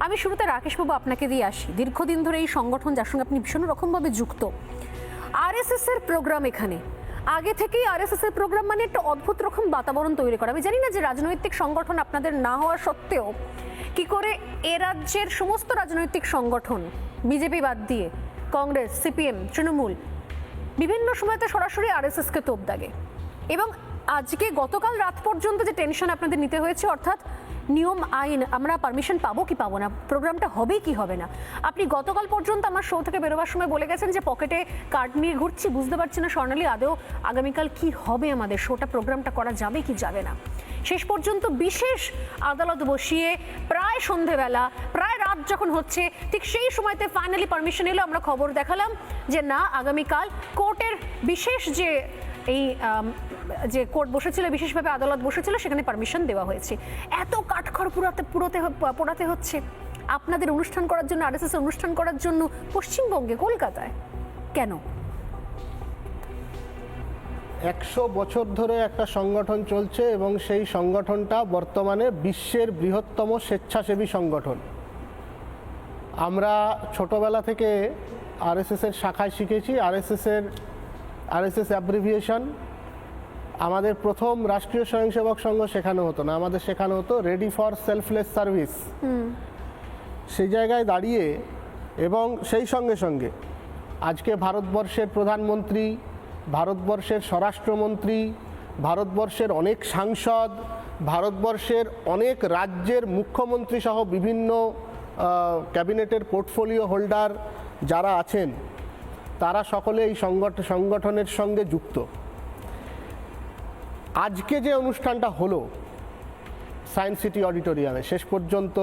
আমি শুরুতে রাকেশবাবু আপনাকে দিয়ে আসি। দীর্ঘদিন ধরে এই সংগঠন, যার সঙ্গে আপনি ভীষণ রকমভাবে যুক্ত, আরএসএস এর প্রোগ্রাম, এখানে আগে থেকেই আরএসএস এর প্রোগ্রাম মানে একটা অদ্ভুত রকম বাতাবরণ তৈরি করা। আমি জানি না যে রাজনৈতিক সংগঠন আপনাদের না হওয়া সত্ত্বেও কি করে এ রাজ্যের সমস্ত রাজনৈতিক সংগঠন, বিজেপি বাদ দিয়ে কংগ্রেস, সিপিএম, তৃণমূল, বিভিন্ন সময়তে সরাসরি আরএসএসকে তোপ দাগে। এবং আজকে গতকাল রাত পর্যন্ত যে টেনশন আপনাদের নিতে হয়েছে, অর্থাৎ নিয়ম আইন, আমরা পারমিশন পাবো কি পাবো না, প্রোগ্রামটা হবে কি হবে না। আপনি গতকাল পর্যন্ত আমার শো থেকে বেরোবার সময় বলে গেছেন যে পকেটে কার্ড নিয়ে ঘুরছি, বুঝতে পারছি না স্বর্ণালী আদৌ আগামীকাল কি হবে, আমাদের শোটা প্রোগ্রামটা করা যাবে কি যাবে না। শেষ পর্যন্ত বিশেষ আদালত বসিয়ে প্রায় সন্ধেবেলা, প্রায় রাত যখন হচ্ছে, ঠিক সেই সময়তে ফাইনালি পারমিশন এলো। আমরা খবর দেখালাম যে না, আগামীকাল কোর্টের বিশেষ যে কোর্ট বসেছিল, বিশেষভাবে আদালত বসেছিল, সেখানে পারমিশন দেওয়া হয়েছে। এত কাঠখড় পোড়াতে হচ্ছে আপনাদের অনুষ্ঠান করার জন্য, আরএসএস অনুষ্ঠান করার জন্য পশ্চিমবঙ্গে, কলকাতায়, কেন? 100 বছর ধরে একটা সংগঠন চলছে এবং সেই সংগঠনটা বর্তমানে বিশ্বের বৃহত্তম স্বেচ্ছাসেবী সংগঠন। আমরা ছোটবেলা থেকে আরএসএস এর শাখায় শিখেছি। আরএসএস অ্যাব্রিভিয়েশন আমাদের প্রথম রাষ্ট্রীয় স্বয়ংসেবক সংঘ শেখানো হতো না, আমাদের শেখানো হতো রেডি ফর সেলফলেস সার্ভিস। সেই জায়গায় দাঁড়িয়ে এবং সেই সঙ্গে সঙ্গে আজকে ভারতবর্ষের প্রধানমন্ত্রী, ভারতবর্ষের স্বরাষ্ট্রমন্ত্রী, ভারতবর্ষের অনেক সাংসদ, ভারতবর্ষের অনেক রাজ্যের মুখ্যমন্ত্রী সহ বিভিন্ন ক্যাবিনেটের পোর্টফোলিও হোল্ডার যারা আছেন, তারা সকলে এই সংগঠনের সঙ্গে যুক্ত। আজকে যে অনুষ্ঠানটা হলো সায়েন্স সিটি অডিটোরিয়ামে, শেষ পর্যন্ত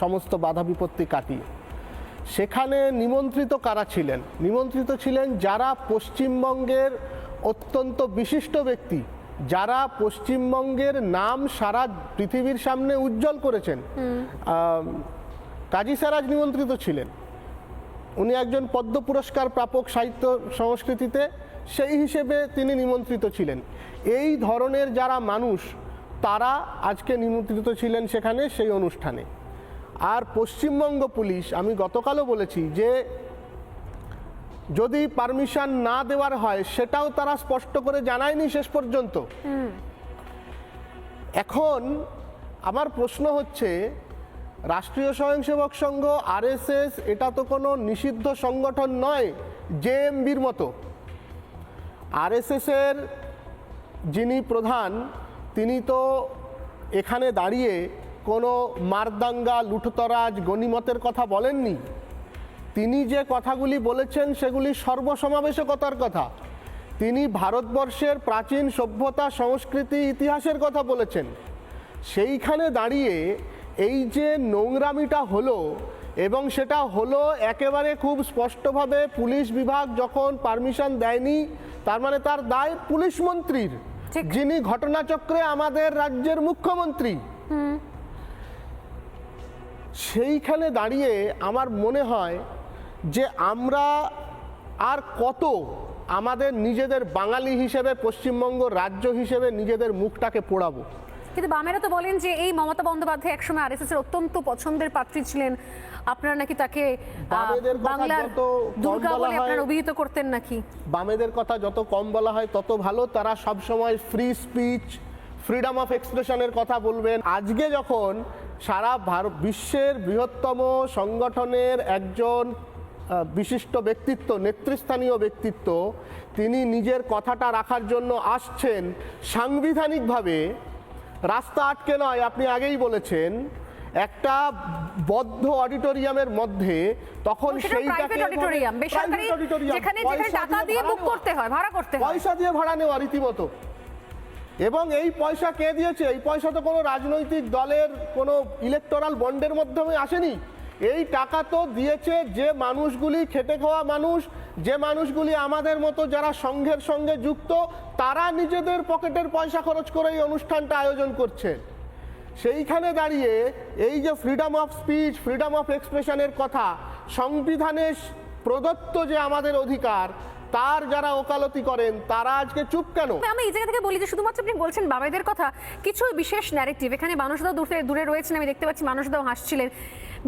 সমস্ত বাধা বিপত্তি কাটিয়ে, সেখানে নিমন্ত্রিত কারা ছিলেন? নিমন্ত্রিত ছিলেন যারা পশ্চিমবঙ্গের অত্যন্ত বিশিষ্ট ব্যক্তি, যারা পশ্চিমবঙ্গের নাম সারা পৃথিবীর সামনে উজ্জ্বল করেছেন। কাজী স্যারাজ নিমন্ত্রিত ছিলেন। উনি একজন পদ্ম পুরস্কার প্রাপক সাহিত্য সংস্কৃতিতে, সেই হিসেবে তিনি নিমন্ত্রিত ছিলেন। এই ধরনের যারা মানুষ, তারা আজকে নিমন্ত্রিত ছিলেন সেখানে, সেই অনুষ্ঠানে। আর পশ্চিমবঙ্গ পুলিশ, আমি গতকালও বলেছি যে যদি পারমিশন না দেওয়ার হয় সেটাও তারা স্পষ্ট করে জানায়নি শেষ পর্যন্ত। এখন আমার প্রশ্ন হচ্ছে, রাষ্ট্রীয় স্বয়ংসেবক সংঘ, আরএসএস, এটা তো কোনো নিষিদ্ধ সংগঠন নয় জেএমবির মতো। আরএসএসের যিনি প্রধান, তিনি তো এখানে দাঁড়িয়ে কোনো মারদাঙ্গা, লুঠতরাজ, গনিমতের কথা বলেননি। তিনি যে কথাগুলি বলেছেন সেগুলি সর্বসমাবেশকতার কথা। তিনি ভারতবর্ষের প্রাচীন সভ্যতা, সংস্কৃতি, ইতিহাসের কথা বলেছেন। সেইখানে দাঁড়িয়ে এই যে নোংরামিটা হলো, এবং সেটা হলো একেবারে খুব স্পষ্টভাবে পুলিশ বিভাগ যখন পারমিশন দেয়নি, তার মানে তার দায় পুলিশ মন্ত্রীর, যিনি ঘটনাচক্রে আমাদের রাজ্যের মুখ্যমন্ত্রী। সেইখানে দাঁড়িয়ে আমার মনে হয় যে আমরা আর কত আমাদের নিজেদের বাঙালি হিসেবে, পশ্চিমবঙ্গ রাজ্য হিসেবে নিজেদের মুখটাকে পোড়াবো। কিন্তু বামেরা তো বলেন যে এই মমতা বন্দ্যোপাধ্যায় একসময় আরএসএস এর অত্যন্ত পছন্দের পাত্রী ছিলেন, আপনারা নাকি তাকে বাংলার দুর্গা বলে আপনারা অভিহিত করতেন নাকি। বামেদের কথা যত কম বলা হয় তত ভালো। তারা সবসময় ফ্রি স্পিচ, ফ্রিডম অফ এক্সপ্রেশনের কথা বলবেন। আজকে যখন সারা বিশ্বের বৃহত্তম সংগঠনের একজন বিশিষ্ট ব্যক্তিত্ব, নেতৃস্থানীয় ব্যক্তিত্ব, তিনি নিজের কথাটা রাখার জন্য আসছেন সাংবিধানিকভাবে, রাস্তা আটকে নয়, আপনি আগেই বলেছেন, একটা বদ্ধ অডিটোরিয়ামের মধ্যে, তখন সেইটাকে পয়সা দিয়ে ভাড়া নেওয়া রীতিমতো। এবং এই পয়সা কে দিয়েছে? এই পয়সা তো কোনো রাজনৈতিক দলের কোনো ইলেকটোরাল বন্ডের মাধ্যমে আসেনি। এই টাকা তো দিয়েছে যে মানুষগুলি খেটে খাওয়া মানুষ, যে মানুষগুলি আমাদের মতো যারা সংঘের সঙ্গে যুক্ত, তারা নিজেদের পকেটের পয়সা খরচ করে এই অনুষ্ঠানটা আয়োজন করছেন। সেইখানে দাঁড়িয়ে এই যে freedom of speech, freedom of এক্সপ্রেশনের কথা, সংবিধানে প্রদত্ত যে আমাদের অধিকার, তার যারা ওকালতি করেন তারা আজকে চুপ কেন? আমি এই জায়গা থেকে বলি যে শুধুমাত্র আপনি বলছেন বাবাইদের কথা, কিছু বিশেষ ন্যারেটিভ, এখানে মানুষদাও দূরে রয়েছেন, আমি দেখতে পাচ্ছি মানুষদাও হাসছিলেন,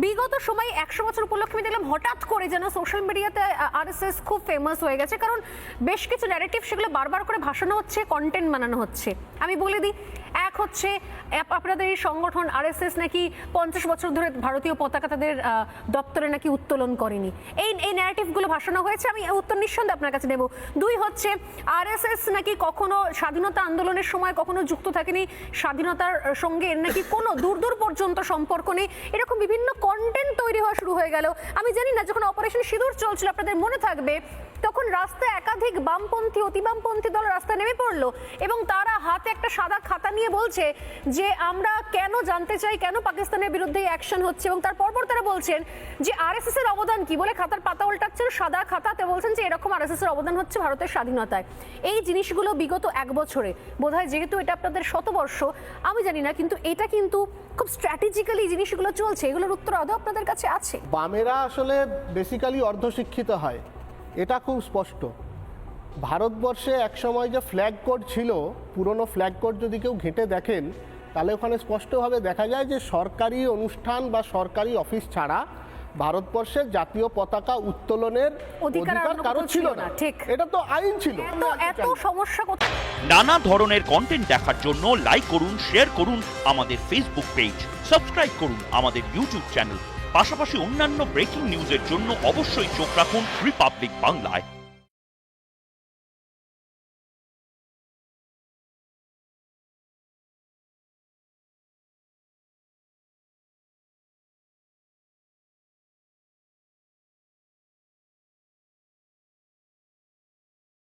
বিগত সময় 100 বছর উপলক্ষে আমি দেখলাম হঠাৎ করে যেন সোশ্যাল মিডিয়াতে আরএসএস খুব ফেমাস হয়ে গেছে, কারণ বেশ কিছু ন্যারেটিভ সেগুলো বারবার করে ভাসানো হচ্ছে, কন্টেন্ট বানানো হচ্ছে। আমি বলে দিই, এক হচ্ছে আপনাদের এই সংগঠন আরএসএস নাকি 50 বছর ধরে ভারতীয় পতাকা তাদের দপ্তরে নাকি উত্তোলন করেনি, এই ন্যারেটিভগুলো ভাসানো হয়েছে। আমি উত্তর নিঃসন্দেহে আপনার কাছে দেব। দুই হচ্ছে আরএসএস নাকি কখনো স্বাধীনতা আন্দোলনের সময় কখনো যুক্ত থাকেনি, স্বাধীনতার সঙ্গে এর নাকি কোনো দূর পর্যন্ত সম্পর্ক নেই। এরকম বিভিন্ন কন্টেন্ট তৈরি হওয়া শুরু হয়ে গেল। আমি জানি না, যখন অপারেশন সিঁদুর চলছিল আপনাদের মনে থাকবে, তখন রাস্তায় একাধিক বামপন্থী অতি বামপন্থী দল রাস্তায় নেমে পড়লো এবং তারা হাতে একটা সাদা খাতা নিয়ে বলছে যে আমরা কেন জানতে চাই কেন পাকিস্তানের বিরুদ্ধে অ্যাকশন হচ্ছে, এবং তারপর তারা বলছেন যে আরএসএস এর অবদান কি বলে খাতার পাতা উল্টাচ্ছেন, সাদা খাতাতে বলছেন যে এরকম আরএসএস এর অবদান হচ্ছে ভারতের স্বাধীনতায়। এই জিনিসগুলো বিগত 1 বছরে বোধহয়, যেহেতু এটা আপনাদের শতবর্ষ, আমি জানি না, কিন্তু এটা কিন্তু খুব স্ট্র্যাটেজিক্যালি জিনিসগুলো চলছে। এগুলোর উত্তর আদৌ আপনাদের কাছে আছে? বামেরা আসলে বেসিক্যালি অর্ধশিক্ষিত হয়, এটা খুব স্পষ্ট। ভারতবর্ষে একসময় যে ফ্ল্যাগ কোড ছিল, পুরনো ফ্ল্যাগ কোড যদি কেউ ঘেঁটে দেখেন তাহলে ওখানে স্পষ্টভাবে দেখা যায় যে সরকারি অনুষ্ঠান বা সরকারি অফিস ছাড়া ভারতবর্ষের জাতীয় পতাকা উত্তোলনের অধিকার কারো ছিল না। ঠিক, এটা তো আইন ছিল। এত সমস্যা কোথায়? নানা ধরনের কন্টেন্ট দেখার জন্য লাইক করুন, শেয়ার করুন আমাদের ফেসবুক পেজ, সাবস্ক্রাইব করুন আমাদের ইউটিউব চ্যানেল। পাশাপাশি অন্যান্য ব্রেকিং নিউজের জন্য অবশ্যই চোখ রাখুন রিপাবলিক বাংলায়।